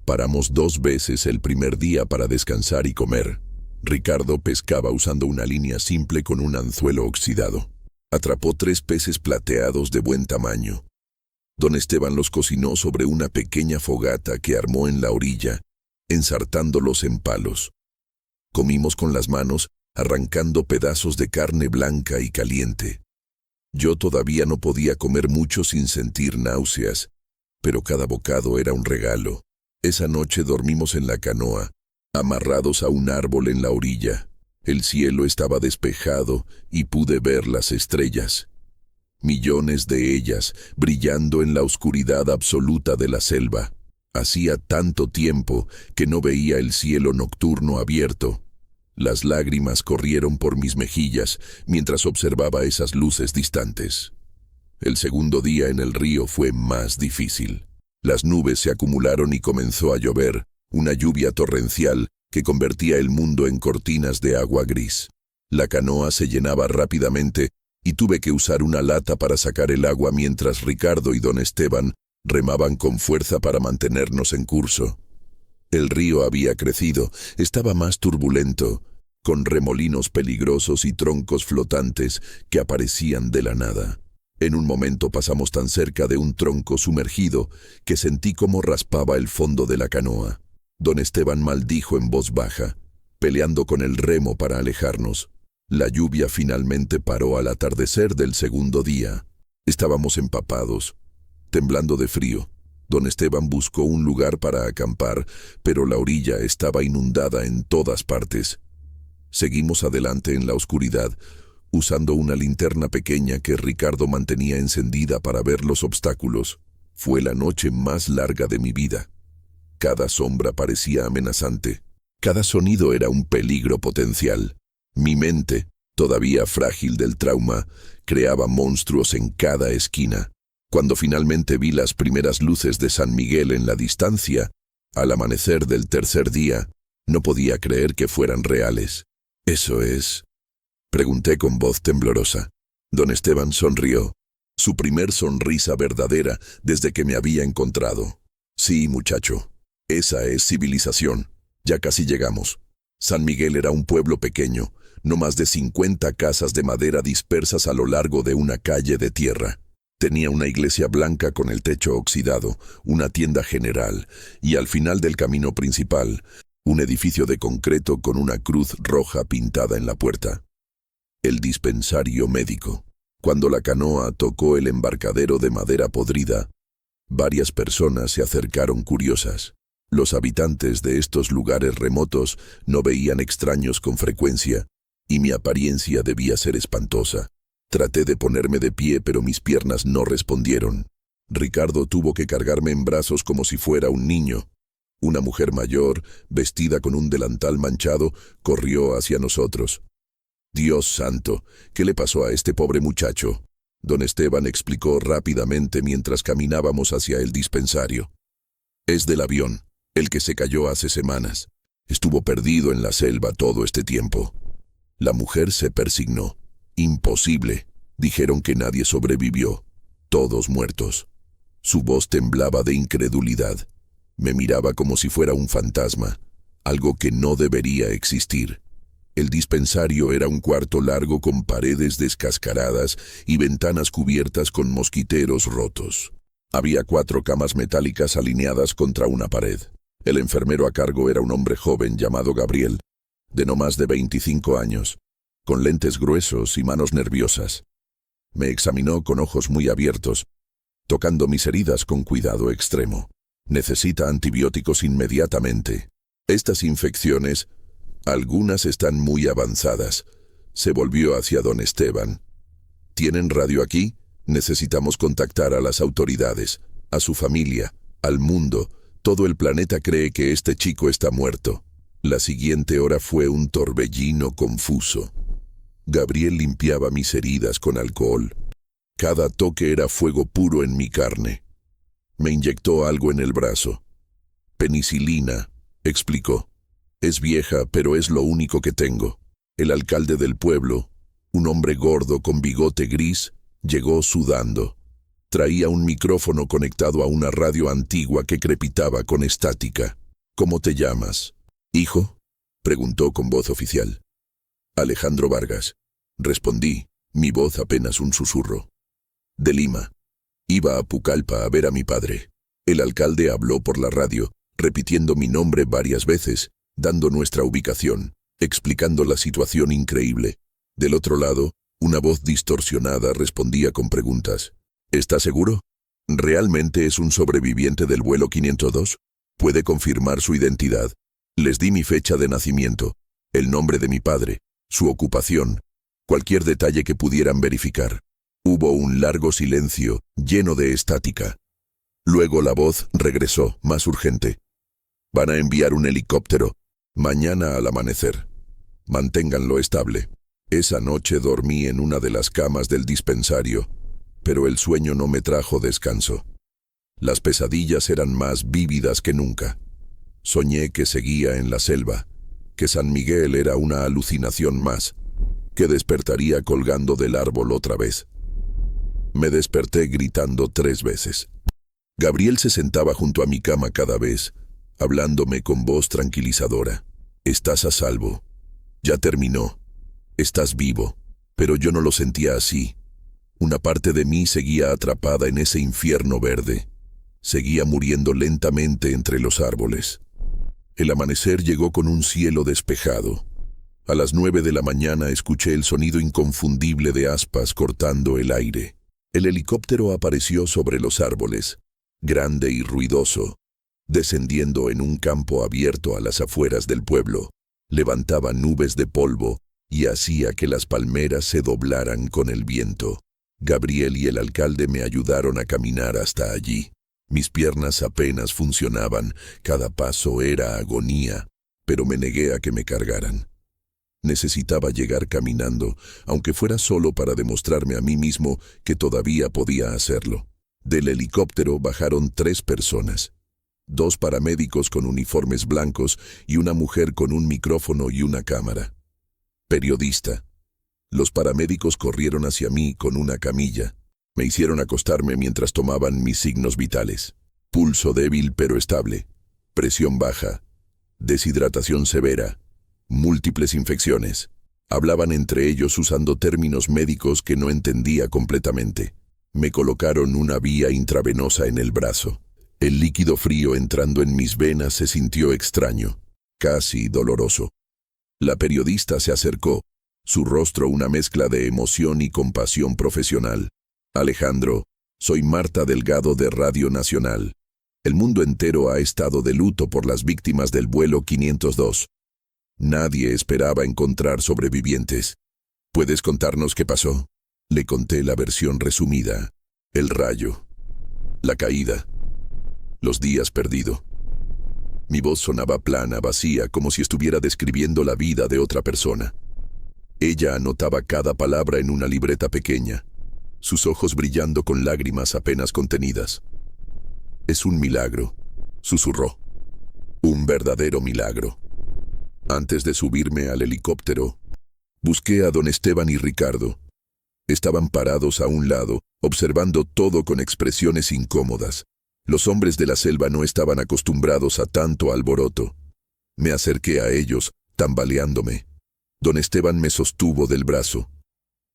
Speaker 1: Paramos 2 veces el primer día para descansar y comer. Ricardo pescaba usando una línea simple con un anzuelo oxidado. Atrapó 3 peces plateados de buen tamaño. Don Esteban los cocinó sobre una pequeña fogata que armó en la orilla, ensartándolos en palos. Comimos con las manos, arrancando pedazos de carne blanca y caliente. Yo todavía no podía comer mucho sin sentir náuseas, pero cada bocado era un regalo. Esa noche dormimos en la canoa, amarrados a un árbol en la orilla. El cielo estaba despejado y pude ver las estrellas. Millones de ellas brillando en la oscuridad absoluta de la selva. Hacía tanto tiempo que no veía el cielo nocturno abierto. Las lágrimas corrieron por mis mejillas mientras observaba esas luces distantes. El segundo día en el río fue más difícil. Las nubes se acumularon y comenzó a llover, una lluvia torrencial que convertía el mundo en cortinas de agua gris. La canoa se llenaba rápidamente y tuve que usar una lata para sacar el agua mientras Ricardo y don Esteban remaban con fuerza para mantenernos en curso. El río había crecido, estaba más turbulento, con remolinos peligrosos y troncos flotantes que aparecían de la nada. En un momento pasamos tan cerca de un tronco sumergido que sentí cómo raspaba el fondo de la canoa. Don Esteban maldijo en voz baja, peleando con el remo para alejarnos. La lluvia finalmente paró al atardecer del segundo día. Estábamos empapados, temblando de frío. Don Esteban buscó un lugar para acampar, pero la orilla estaba inundada en todas partes. Seguimos adelante en la oscuridad, usando una linterna pequeña que Ricardo mantenía encendida para ver los obstáculos. Fue la noche más larga de mi vida. Cada sombra parecía amenazante. Cada sonido era un peligro potencial. Mi mente, todavía frágil del trauma, creaba monstruos en cada esquina. Cuando finalmente vi las primeras luces de San Miguel en la distancia, al amanecer del tercer día, no podía creer que fueran reales. «¿Eso es?», pregunté con voz temblorosa. Don Esteban sonrió, su primer sonrisa verdadera desde que me había encontrado. «Sí, muchacho, esa es civilización. Ya casi llegamos». San Miguel era un pueblo pequeño, no más de 50 casas de madera dispersas a lo largo de una calle de tierra. Tenía una iglesia blanca con el techo oxidado, una tienda general, y al final del camino principal, un edificio de concreto con una cruz roja pintada en la puerta. El dispensario médico. Cuando la canoa tocó el embarcadero de madera podrida, varias personas se acercaron curiosas. Los habitantes de estos lugares remotos no veían extraños con frecuencia, y mi apariencia debía ser espantosa. Traté de ponerme de pie, pero mis piernas no respondieron. Ricardo tuvo que cargarme en brazos como si fuera un niño. Una mujer mayor, vestida con un delantal manchado, corrió hacia nosotros. «Dios santo, ¿qué le pasó a este pobre muchacho?», don Esteban explicó rápidamente mientras caminábamos hacia el dispensario. «Es del avión, el que se cayó hace semanas. Estuvo perdido en la selva todo este tiempo». La mujer se persignó. «Imposible. Dijeron que nadie sobrevivió. Todos muertos». Su voz temblaba de incredulidad. Me miraba como si fuera un fantasma, algo que no debería existir. El dispensario era un cuarto largo con paredes descascaradas y ventanas cubiertas con mosquiteros rotos. Había 4 camas metálicas alineadas contra una pared. El enfermero a cargo era un hombre joven llamado Gabriel, de no más de 25 años, con lentes gruesos y manos nerviosas. Me examinó con ojos muy abiertos, tocando mis heridas con cuidado extremo. «Necesita antibióticos inmediatamente. Estas infecciones, algunas están muy avanzadas». Se volvió hacia don Esteban. «¿Tienen radio aquí? Necesitamos contactar a las autoridades, a su familia, al mundo. Todo el planeta cree que este chico está muerto». La siguiente hora fue un torbellino confuso. Gabriel limpiaba mis heridas con alcohol. Cada toque era fuego puro en mi carne. Me inyectó algo en el brazo. «Penicilina», explicó. «Es vieja, pero es lo único que tengo». El alcalde del pueblo, un hombre gordo con bigote gris, llegó sudando. Traía un micrófono conectado a una radio antigua que crepitaba con estática. «¿Cómo te llamas?» «Hijo», preguntó con voz oficial. «Alejandro Vargas», respondí, mi voz apenas un susurro. «De Lima. Iba a Pucallpa a ver a mi padre». El alcalde habló por la radio, repitiendo mi nombre varias veces, dando nuestra ubicación, explicando la situación increíble. Del otro lado, una voz distorsionada respondía con preguntas. «¿Está seguro? ¿Realmente es un sobreviviente del vuelo 502? ¿Puede confirmar su identidad?» Les di mi fecha de nacimiento, el nombre de mi padre, su ocupación, cualquier detalle que pudieran verificar. Hubo un largo silencio, lleno de estática. Luego la voz regresó, más urgente. «Van a enviar un helicóptero, mañana al amanecer. Manténganlo estable». Esa noche dormí en una de las camas del dispensario, pero el sueño no me trajo descanso. Las pesadillas eran más vívidas que nunca. Soñé que seguía en la selva, que San Miguel era una alucinación más, que despertaría colgando del árbol otra vez. Me desperté gritando 3 veces. Gabriel se sentaba junto a mi cama cada vez, hablándome con voz tranquilizadora. Estás a salvo. Ya terminó. Estás vivo. Pero yo no lo sentía así. Una parte de mí seguía atrapada en ese infierno verde. Seguía muriendo lentamente entre los árboles. El amanecer llegó con un cielo despejado. A las 9 de la mañana escuché el sonido inconfundible de aspas cortando el aire. El helicóptero apareció sobre los árboles, grande y ruidoso, descendiendo en un campo abierto a las afueras del pueblo. Levantaba nubes de polvo y hacía que las palmeras se doblaran con el viento. Gabriel y el alcalde me ayudaron a caminar hasta allí. Mis piernas apenas funcionaban, cada paso era agonía, pero me negué a que me cargaran. Necesitaba llegar caminando, aunque fuera solo para demostrarme a mí mismo que todavía podía hacerlo. Del helicóptero bajaron 3 personas. 2 paramédicos con uniformes blancos y una mujer con un micrófono y una cámara. Periodista. Los paramédicos corrieron hacia mí con una camilla. Me hicieron acostarme mientras tomaban mis signos vitales. Pulso débil pero estable. Presión baja. Deshidratación severa. Múltiples infecciones. Hablaban entre ellos usando términos médicos que no entendía completamente. Me colocaron una vía intravenosa en el brazo. El líquido frío entrando en mis venas se sintió extraño, casi doloroso. La periodista se acercó, su rostro una mezcla de emoción y compasión profesional. Alejandro, soy Marta Delgado de Radio Nacional. El mundo entero ha estado de luto por las víctimas del vuelo 502. Nadie esperaba encontrar sobrevivientes. ¿Puedes contarnos qué pasó? Le conté la versión resumida. El rayo. La caída. Los días perdidos. Mi voz sonaba plana, vacía, como si estuviera describiendo la vida de otra persona. Ella anotaba cada palabra en una libreta pequeña, sus ojos brillando con lágrimas apenas contenidas. Es un milagro, susurró. Un verdadero milagro. Antes de subirme al helicóptero, busqué a don Esteban y Ricardo. Estaban parados a un lado, observando todo con expresiones incómodas. Los hombres de la selva no estaban acostumbrados a tanto alboroto. Me acerqué a ellos, tambaleándome. Don Esteban me sostuvo del brazo.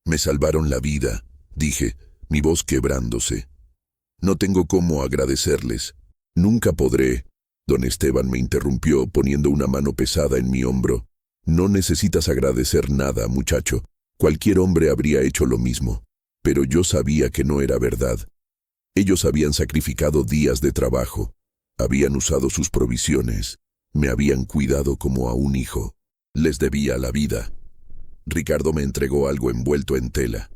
Speaker 1: Me salvaron la vida, dije, mi voz quebrándose. No tengo cómo agradecerles. Nunca podré. Don Esteban me interrumpió poniendo una mano pesada en mi hombro. No necesitas agradecer nada, muchacho. Cualquier hombre habría hecho lo mismo. Pero yo sabía que no era verdad. Ellos habían sacrificado días de trabajo. Habían usado sus provisiones. Me habían cuidado como a un hijo. Les debía la vida. Ricardo me entregó algo envuelto en tela.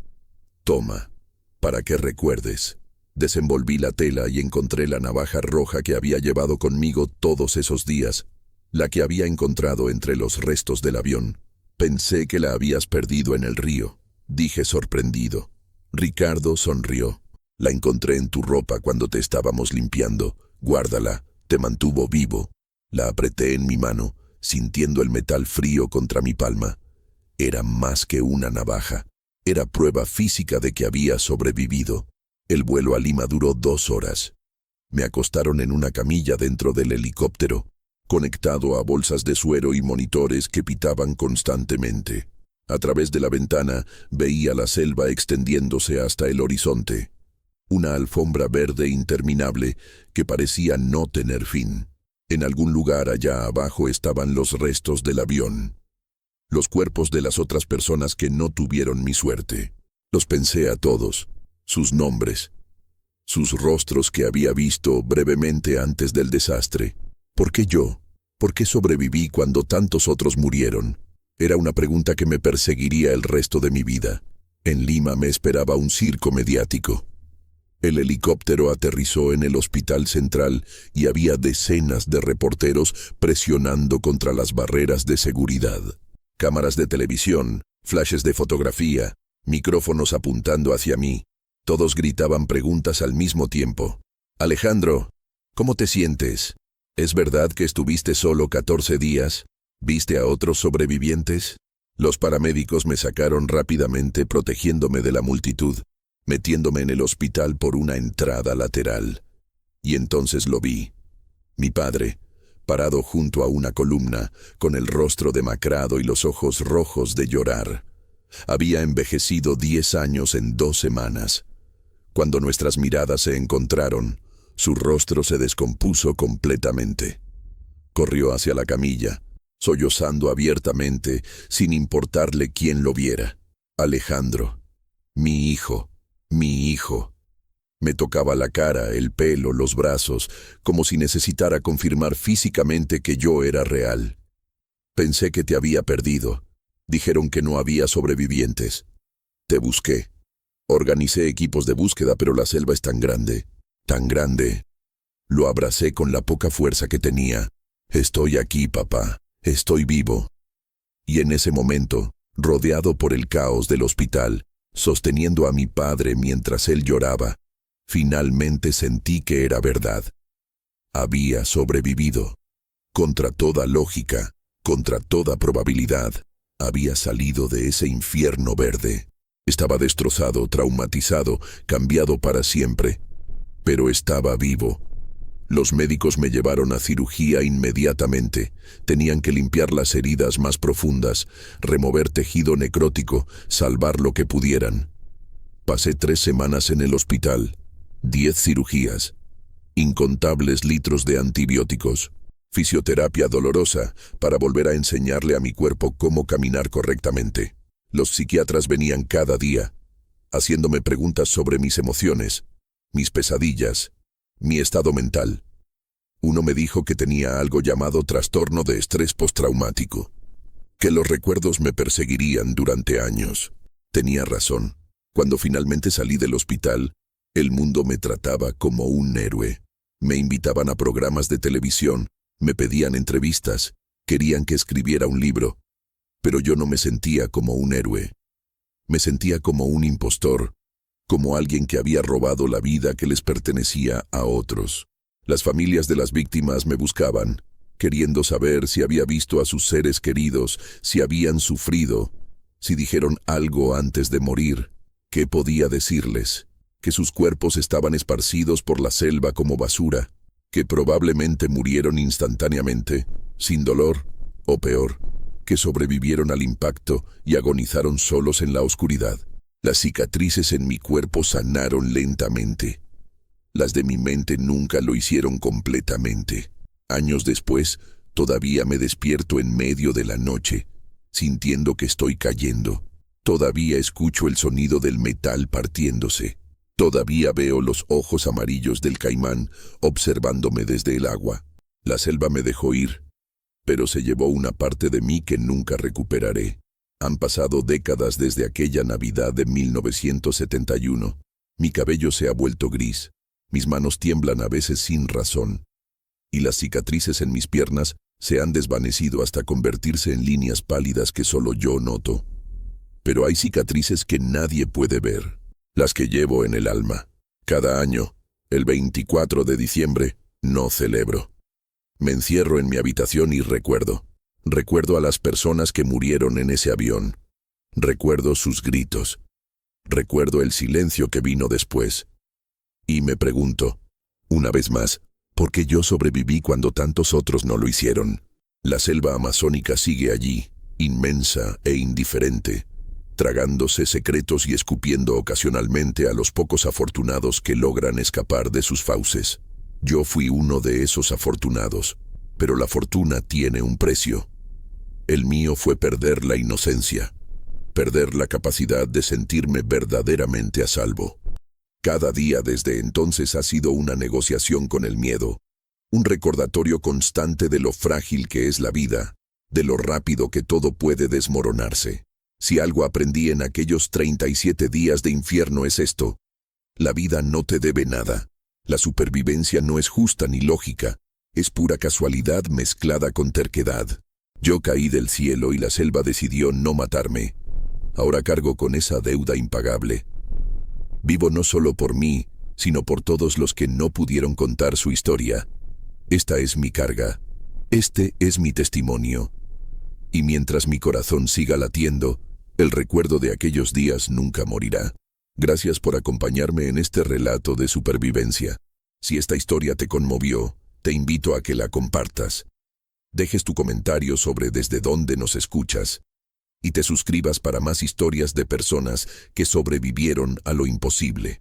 Speaker 1: Toma, para que recuerdes. Desenvolví la tela y encontré la navaja roja que había llevado conmigo todos esos días, la que había encontrado entre los restos del avión. Pensé que la habías perdido en el río, dije sorprendido. Ricardo sonrió. La encontré en tu ropa cuando te estábamos limpiando. Guárdala, te mantuvo vivo. La apreté en mi mano, sintiendo el metal frío contra mi palma. Era más que una navaja. Era prueba física de que había sobrevivido. El vuelo a Lima duró 2 horas. Me acostaron en una camilla dentro del helicóptero, conectado a bolsas de suero y monitores que pitaban constantemente. A través de la ventana veía la selva extendiéndose hasta el horizonte. Una alfombra verde interminable que parecía no tener fin. En algún lugar allá abajo estaban los restos del avión. Los cuerpos de las otras personas que no tuvieron mi suerte. Los pensé a todos. Sus nombres, sus rostros que había visto brevemente antes del desastre. ¿Por qué yo? ¿Por qué sobreviví cuando tantos otros murieron? Era una pregunta que me perseguiría el resto de mi vida. En Lima me esperaba un circo mediático. El helicóptero aterrizó en el hospital central y había decenas de reporteros presionando contra las barreras de seguridad. Cámaras de televisión, flashes de fotografía, micrófonos apuntando hacia mí. Todos gritaban preguntas al mismo tiempo. Alejandro, ¿cómo te sientes? ¿Es verdad que estuviste solo 14 días? ¿Viste a otros sobrevivientes? Los paramédicos me sacaron rápidamente protegiéndome de la multitud, metiéndome en el hospital por una entrada lateral. Y entonces lo vi. Mi padre, parado junto a una columna, con el rostro demacrado y los ojos rojos de llorar. Había envejecido 10 años en 2 semanas. Cuando nuestras miradas se encontraron, su rostro se descompuso completamente. Corrió hacia la camilla, sollozando abiertamente, sin importarle quién lo viera. Alejandro, mi hijo, mi hijo. Me tocaba la cara, el pelo, los brazos, como si necesitara confirmar físicamente que yo era real. Pensé que te había perdido. Dijeron que no había sobrevivientes. Te busqué. Organicé equipos de búsqueda, pero la selva es tan grande, tan grande. Lo abracé con la poca fuerza que tenía. Estoy aquí, papá. Estoy vivo. Y en ese momento, rodeado por el caos del hospital, sosteniendo a mi padre mientras él lloraba, finalmente sentí que era verdad. Había sobrevivido. Contra toda lógica, contra toda probabilidad, había salido de ese infierno verde. Estaba destrozado, traumatizado, cambiado para siempre. Pero estaba vivo. Los médicos me llevaron a cirugía inmediatamente. Tenían que limpiar las heridas más profundas, remover tejido necrótico, salvar lo que pudieran. Pasé 3 semanas en el hospital, 10 cirugías, incontables litros de antibióticos, fisioterapia dolorosa para volver a enseñarle a mi cuerpo cómo caminar correctamente. Los psiquiatras venían cada día, haciéndome preguntas sobre mis emociones, mis pesadillas, mi estado mental. Uno me dijo que tenía algo llamado trastorno de estrés postraumático, que los recuerdos me perseguirían durante años. Tenía razón. Cuando finalmente salí del hospital, el mundo me trataba como un héroe. Me invitaban a programas de televisión, me pedían entrevistas, querían que escribiera un libro, pero yo no me sentía como un héroe. Me sentía como un impostor, como alguien que había robado la vida que les pertenecía a otros. Las familias de las víctimas me buscaban, queriendo saber si había visto a sus seres queridos, si habían sufrido, si dijeron algo antes de morir. ¿Qué podía decirles? Que sus cuerpos estaban esparcidos por la selva como basura, que probablemente murieron instantáneamente, sin dolor, o peor, que sobrevivieron al impacto y agonizaron solos en la oscuridad. Las cicatrices en mi cuerpo sanaron lentamente. Las de mi mente nunca lo hicieron completamente. Años después, todavía me despierto en medio de la noche, sintiendo que estoy cayendo. Todavía escucho el sonido del metal partiéndose. Todavía veo los ojos amarillos del caimán observándome desde el agua. La selva me dejó ir, pero se llevó una parte de mí que nunca recuperaré. Han pasado décadas desde aquella Navidad de 1971. Mi cabello se ha vuelto gris, mis manos tiemblan a veces sin razón, y las cicatrices en mis piernas se han desvanecido hasta convertirse en líneas pálidas que solo yo noto. Pero hay cicatrices que nadie puede ver, las que llevo en el alma. Cada año, el 24 de diciembre, no celebro. Me encierro en mi habitación y recuerdo. Recuerdo a las personas que murieron en ese avión. Recuerdo sus gritos. Recuerdo el silencio que vino después. Y me pregunto, una vez más, ¿por qué yo sobreviví cuando tantos otros no lo hicieron? La selva amazónica sigue allí, inmensa e indiferente, tragándose secretos y escupiendo ocasionalmente a los pocos afortunados que logran escapar de sus fauces. Yo fui uno de esos afortunados, pero la fortuna tiene un precio. El mío fue perder la inocencia, perder la capacidad de sentirme verdaderamente a salvo. Cada día desde entonces ha sido una negociación con el miedo, un recordatorio constante de lo frágil que es la vida, de lo rápido que todo puede desmoronarse. Si algo aprendí en aquellos 37 días de infierno es esto: la vida no te debe nada. La supervivencia no es justa ni lógica, es pura casualidad mezclada con terquedad. Yo caí del cielo y la selva decidió no matarme. Ahora cargo con esa deuda impagable. Vivo no solo por mí, sino por todos los que no pudieron contar su historia. Esta es mi carga. Este es mi testimonio. Y mientras mi corazón siga latiendo, el recuerdo de aquellos días nunca morirá. Gracias por acompañarme en este relato de supervivencia. Si esta historia te conmovió, te invito a que la compartas. Dejes tu comentario sobre desde dónde nos escuchas y te suscribas para más historias de personas que sobrevivieron a lo imposible.